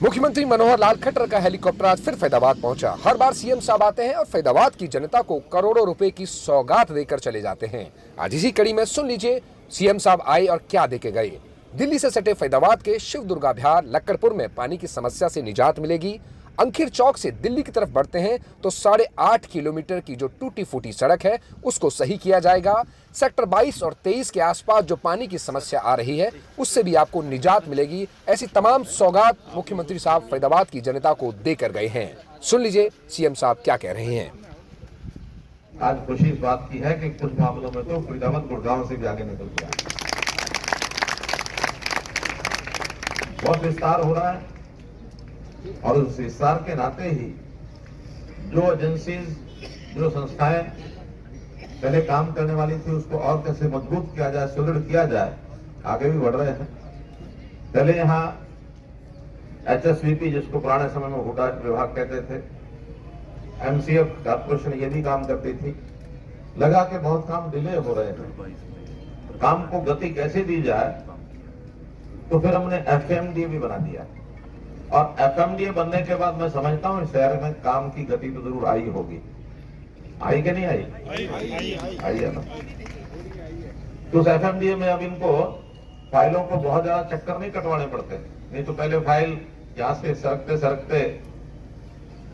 मुख्यमंत्री मनोहर लाल खट्टर का हेलीकॉप्टर आज फिर फैदाबाद पहुंचा। हर बार सीएम साहब आते हैं और फैदाबाद की जनता को करोड़ों रुपए की सौगात देकर चले जाते हैं। आज इसी कड़ी में सुन लीजिए सीएम साहब आए और क्या देके गए। दिल्ली से सटे फैदाबाद के शिव दुर्गा बिहार लक्कड़पुर में पानी की समस्या से निजात मिलेगी। अंखिर चौक से दिल्ली की तरफ बढ़ते हैं तो 8.5 किलोमीटर की जो टूटी फूटी सड़क है उसको सही किया जाएगा। सेक्टर 22 और 23 के आसपास जो पानी की समस्या आ रही है उससे भी आपको निजात मिलेगी। ऐसी तमाम सौगात मुख्यमंत्री साहब फैदाबाद की जनता को देकर गए हैं। सुन लीजिए सीएम साहब क्या कह रहे हैं। आज खुशी इस बात की है कि कुछ मामलों में तो फरीदाबाद गुड़गांव से भी आगे निकल गया। बहुत विस्तार हो रहा है और उस विस्तार के नाते ही जो एजेंसीज, जो संस्थाएं पहले काम करने वाली थी उसको और कैसे मजबूत किया जाए, सुदृढ़ किया जाए, आगे भी बढ़ रहे हैं। पहले यहाँ HSVP जिसको पुराने समय में हुडा विभाग कहते थे, MCF कॉर्पोरेशन ये भी काम करती थी। लगा के बहुत काम डिले हो रहे हैं, काम को गति कैसे दी जाए, तो फिर हमने FMDA भी बना दिया। और FMDA बनने के बाद मैं समझता हूँ इस शहर में काम की गति तो जरूर आई होगी। आई कि नहीं आई? आई है ना। तो उस FMDA में अब इनको फाइलों को बहुत ज्यादा चक्कर नहीं कटवाने पड़ते। नहीं तो पहले फाइल यहाँ से सरकते सरकते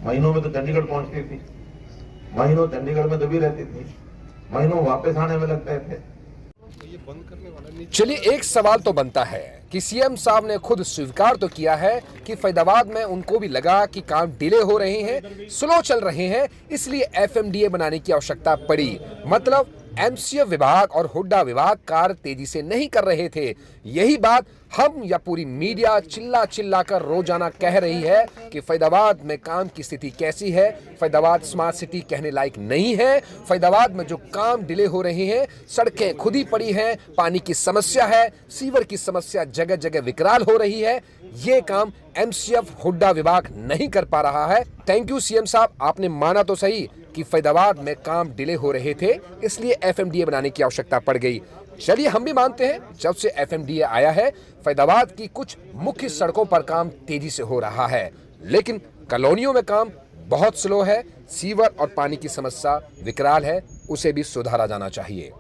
महीनों में तो चंडीगढ़ पहुंचती थी, महीनों चंडीगढ़ में दबी रहती थी, महीनों वापस आने में लगते थे। चलिए, एक सवाल तो बनता है कि सीएम साहब ने खुद स्वीकार तो किया है कि फैदाबाद में उनको भी लगा कि काम डिले हो रहे हैं, स्लो चल रहे हैं, इसलिए FMDA बनाने की आवश्यकता पड़ी। मतलब MCF विभाग और हुड्डा विभाग कार्य तेजी से नहीं कर रहे थे। यही बात हम या पूरी मीडिया चिल्ला चिल्ला कर रोजाना कह रही है कि फैदाबाद में काम की स्थिति कैसी है। फैदाबाद स्मार्ट सिटी कहने लायक नहीं है। फैदाबाद में जो काम डिले हो रहे हैं, सड़कें खुदी पड़ी हैं, पानी की समस्या है, सीवर की समस्या जगह जगह विकराल हो रही है। ये काम MCF हुड्डा विभाग नहीं कर पा रहा है। थैंक यू सीएम साहब, आपने माना तो सही कि फैदाबाद में काम डिले हो रहे थे, इसलिए FMDA बनाने की आवश्यकता पड़ गई। चलिए, हम भी मानते हैं जब से FMDA आया है फैदाबाद की कुछ मुख्य सड़कों पर काम तेजी से हो रहा है, लेकिन कॉलोनियों में काम बहुत स्लो है। सीवर और पानी की समस्या विकराल है, उसे भी सुधारा जाना चाहिए।